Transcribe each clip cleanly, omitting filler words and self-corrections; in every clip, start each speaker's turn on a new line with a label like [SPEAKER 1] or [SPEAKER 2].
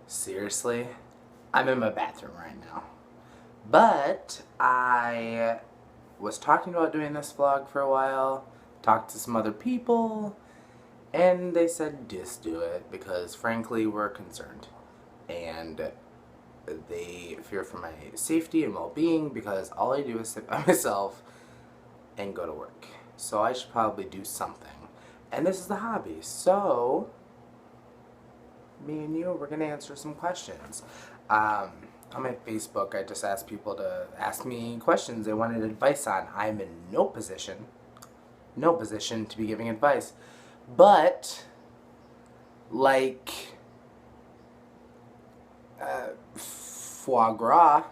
[SPEAKER 1] Seriously, I'm in my bathroom right now. But I was talking about doing this vlog for a while, talked to some other people, and they said just do it because frankly we're concerned. And they fear for my safety and well-being because all I do is sit by myself and go to work. So I should probably do something. And this is the hobby. So me and you, we're going to answer some questions. On my Facebook, I just asked people to ask me questions they wanted advice on. I'm in no position to be giving advice. But, like, foie gras,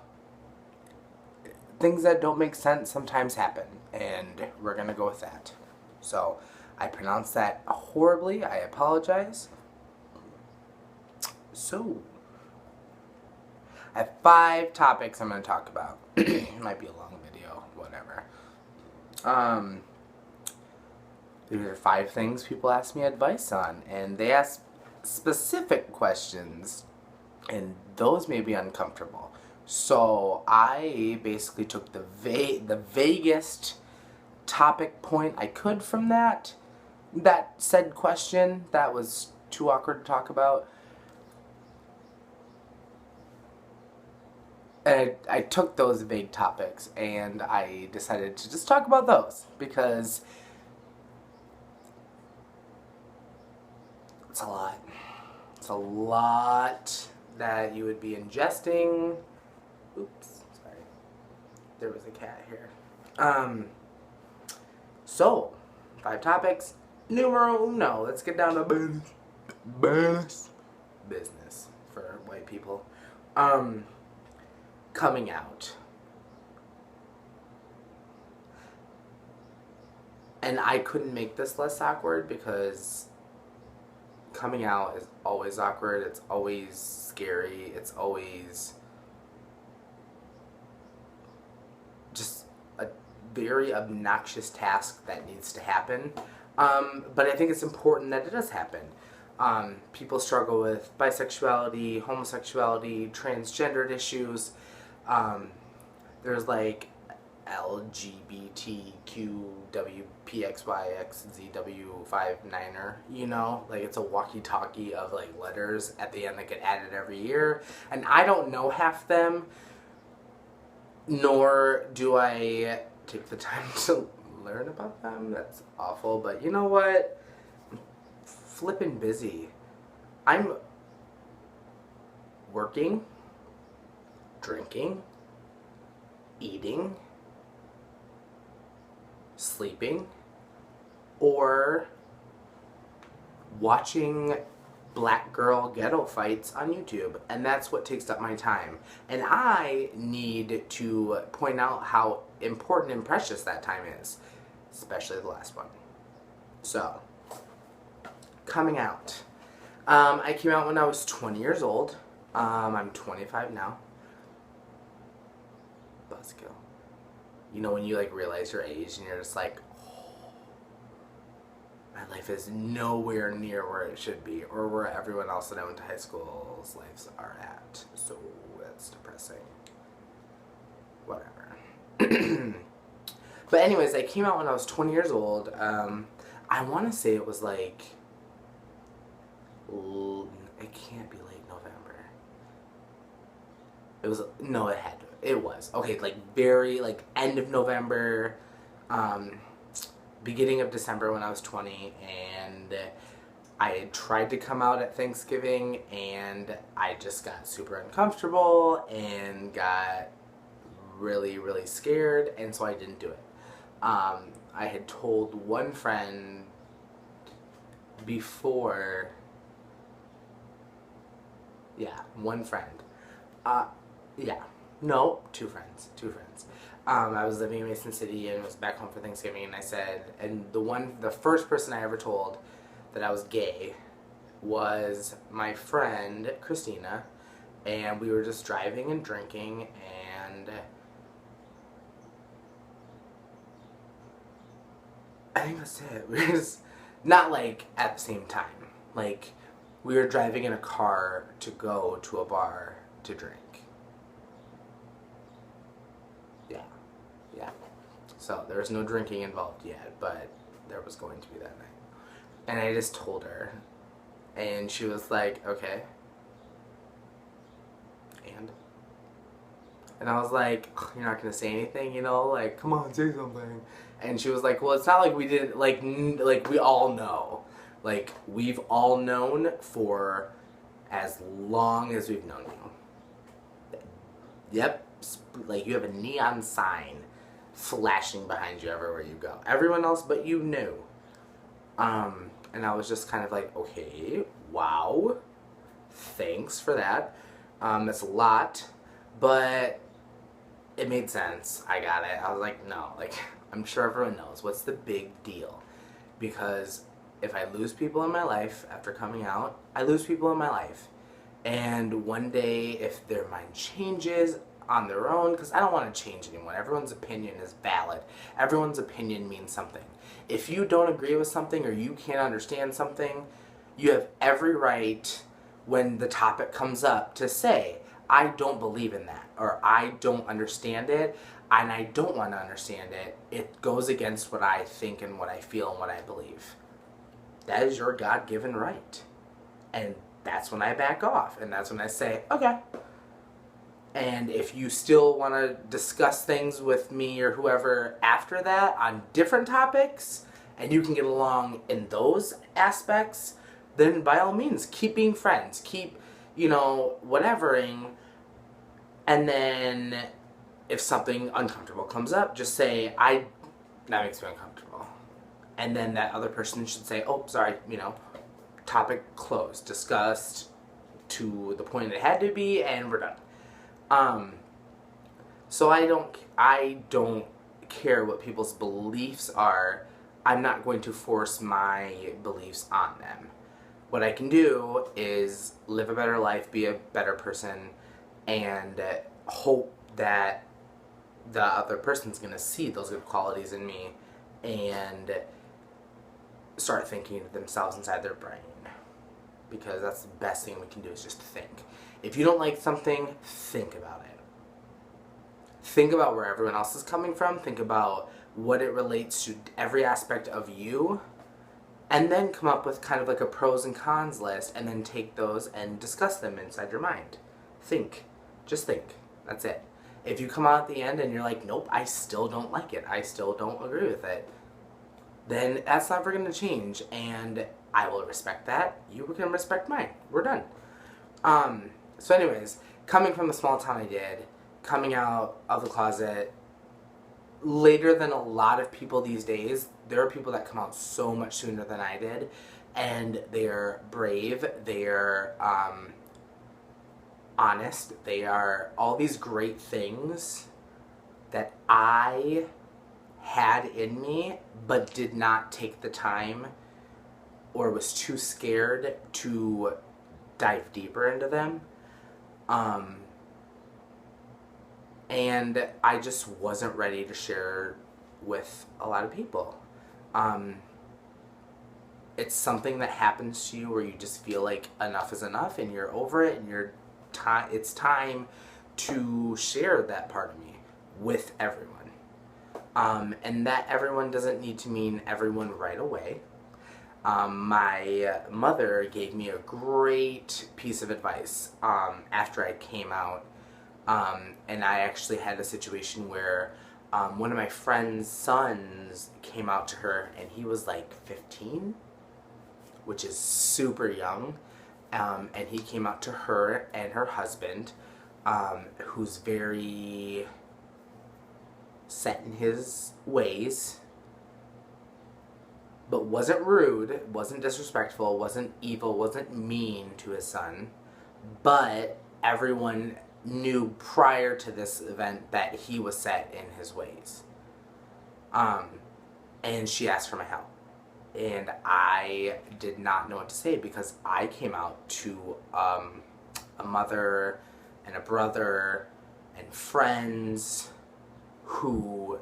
[SPEAKER 1] things that don't make sense sometimes happen. And we're going to go with that. So, I pronounced that horribly. I apologize. So, I have 5 topics I'm going to talk about. It might be a long video, whatever. These are 5 things people ask me advice on, and they ask specific questions, and those may be uncomfortable. So I basically took the vaguest topic point I could from that said question that was too awkward to talk about. And I took those vague topics and I decided to just talk about those because it's a lot. It's a lot that you would be ingesting. Oops, sorry. There was a cat here. So, 5 topics. Numero uno. Let's get down to business for white people. Coming out. And I couldn't make this less awkward because coming out is always awkward, it's always scary, it's always just a very obnoxious task that needs to happen. But I think it's important that it does happen. People struggle with bisexuality, homosexuality, transgendered issues. There's like LGBTQWPXYXZW59er, you know? Like it's a walkie-talkie of like letters at the end that get added every year. And I don't know half them, nor do I take the time to learn about them. That's awful, but you know what? I'm flippin' busy. I'm working, drinking, eating, sleeping, or watching black girl ghetto fights on YouTube, and that's what takes up my time. And I need to point out how important and precious that time is, especially the last one. So, coming out. I came out when I was 20 years old. I'm 25 now. Buzzkill. You know when you like realize your age and you're just like, oh, my life is nowhere near where it should be, or where everyone else that I went to high school's lives are at. So that's depressing. Whatever. But anyways, I came out when I was 20 years old. I want to say it was like, it can't be late November. It was, no, it was. Okay, like very, like end of November, beginning of December when I was 20, and I had tried to come out at Thanksgiving, and I just got super uncomfortable and got really, really scared, and so I didn't do it. I had told one friend before, one friend. No, two friends. I was living in Mason City and was back home for Thanksgiving, and I said, and the first person I ever told that I was gay was my friend Christina, and we were just driving and drinking, and I think that's it. We were just not like at the same time. Like We were driving in a car to go to a bar to drink. Yeah. Yeah. So there was no drinking involved yet, but there was going to be that night. And I just told her. And she was like, okay. And I was like, you're not going to say anything, you know? Like, come on, say something. And she was like, well, it's not like we didn't, like we all know. Like, we've all known for as long as we've known you. Yep. Like, you have a neon sign flashing behind you everywhere you go. Everyone else but you knew. And I was just kind of like, okay, wow. Thanks for that. That's a lot. But it made sense. I got it. I was like, no, like, I'm sure everyone knows. What's the big deal? Because if I lose people in my life after coming out, I lose people in my life. And one day, if their mind changes on their own, because I don't want to change anyone. Everyone's opinion is valid. Everyone's opinion means something. If you don't agree with something or you can't understand something, you have every right when the topic comes up to say, I don't believe in that, or I don't understand it, and I don't want to understand it. It goes against what I think and what I feel and what I believe. That is your God-given right. And that's when I back off, and that's when I say, okay. And if you still want to discuss things with me or whoever after that on different topics, and you can get along in those aspects, then by all means, keep being friends. Keep, whatevering. And then if something uncomfortable comes up, just say, that makes me uncomfortable. And then that other person should say, oh, sorry, topic closed, discussed to the point it had to be, and we're done. So I don't care what people's beliefs are. I'm not going to force my beliefs on them. What I can do is live a better life, be a better person, and hope that the other person's going to see those good qualities in me and start thinking to themselves inside their brain. Because that's the best thing we can do, is just think. If you don't like something, think about it. Think about where everyone else is coming from. Think about what it relates to every aspect of you. And then come up with kind of like a pros and cons list, and then take those and discuss them inside your mind. Think. Just think. That's it. If you come out at the end and you're like, nope, I still don't like it, I still don't agree with it, then that's never going to change, and I will respect that. You can respect mine. We're done. So anyways, coming from the small town I did, coming out of the closet later than a lot of people these days. There are people that come out so much sooner than I did, and they're brave, they're honest, they are all these great things that I had in me, but did not take the time or was too scared to dive deeper into them. And I just wasn't ready to share with a lot of people. It's something that happens to you where you just feel like enough is enough and you're over it, and it's time to share that part of me with everyone. And that everyone doesn't need to mean everyone right away. My mother gave me a great piece of advice after I came out. And I actually had a situation where one of my friend's sons came out to her, and he was like 15, which is super young. And he came out to her and her husband, who's very set in his ways, but wasn't rude, wasn't disrespectful, wasn't evil, wasn't mean to his son. But everyone knew prior to this event that he was set in his ways. And she asked for my help. And I did not know what to say, because I came out to a mother and a brother and friends who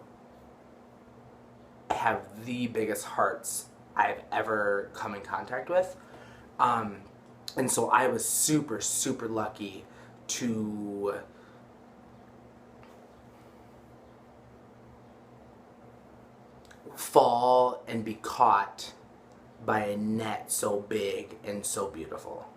[SPEAKER 1] have the biggest hearts I've ever come in contact with. And so I was super, super lucky to fall and be caught by a net so big and so beautiful.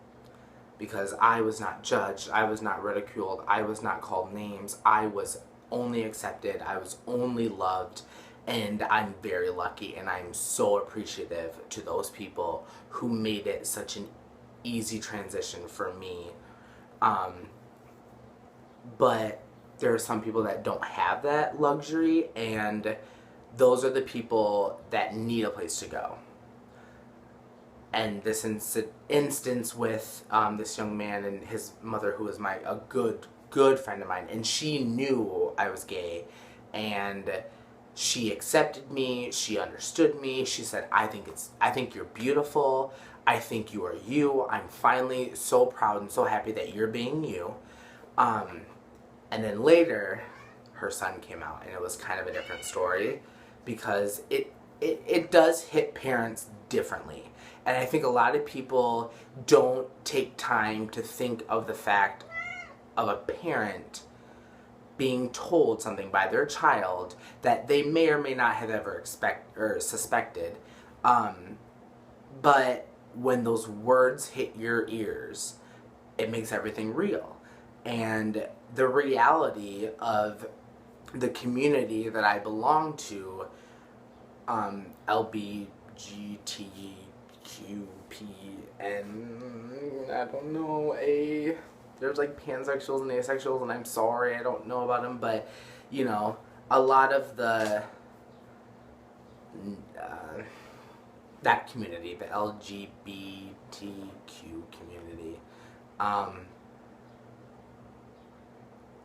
[SPEAKER 1] Because I was not judged, I was not ridiculed, I was not called names, I was only accepted, I was only loved, and I'm very lucky, and I'm so appreciative to those people who made it such an easy transition for me. But there are some people that don't have that luxury, and those are the people that need a place to go. And this instance with this young man and his mother, who was a good friend of mine, and she knew I was gay, and she accepted me, she understood me, she said, I think you're beautiful, I think you are you, I'm finally so proud and so happy that you're being you. And then later, her son came out, and it was kind of a different story, because it does hit parents differently. And I think a lot of people don't take time to think of the fact of a parent being told something by their child that they may or may not have ever suspected. But when those words hit your ears, it makes everything real. And the reality of the community that I belong to, LBGTQPN, I don't know, there's like pansexuals and asexuals, and I'm sorry, I don't know about them, but, you know, a lot of the, that community, the LGBTQ community,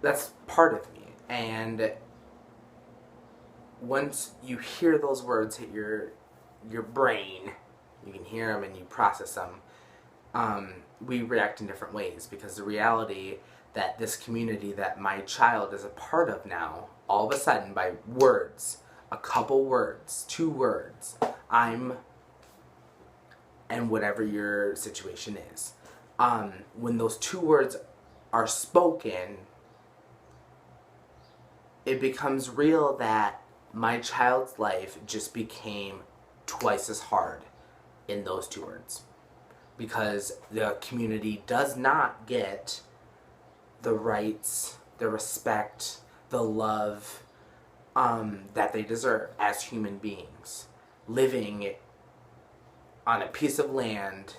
[SPEAKER 1] that's part of me. And once you hear those words hit your brain, you can hear them and you process them, we react in different ways, because the reality that this community that my child is a part of now, all of a sudden, by words, a couple words, 2 words, I'm, and whatever your situation is, when those 2 words are spoken, it becomes real that my child's life just became twice as hard in those 2 words. Because the community does not get the rights, the respect, the love that they deserve as human beings, living on a piece of land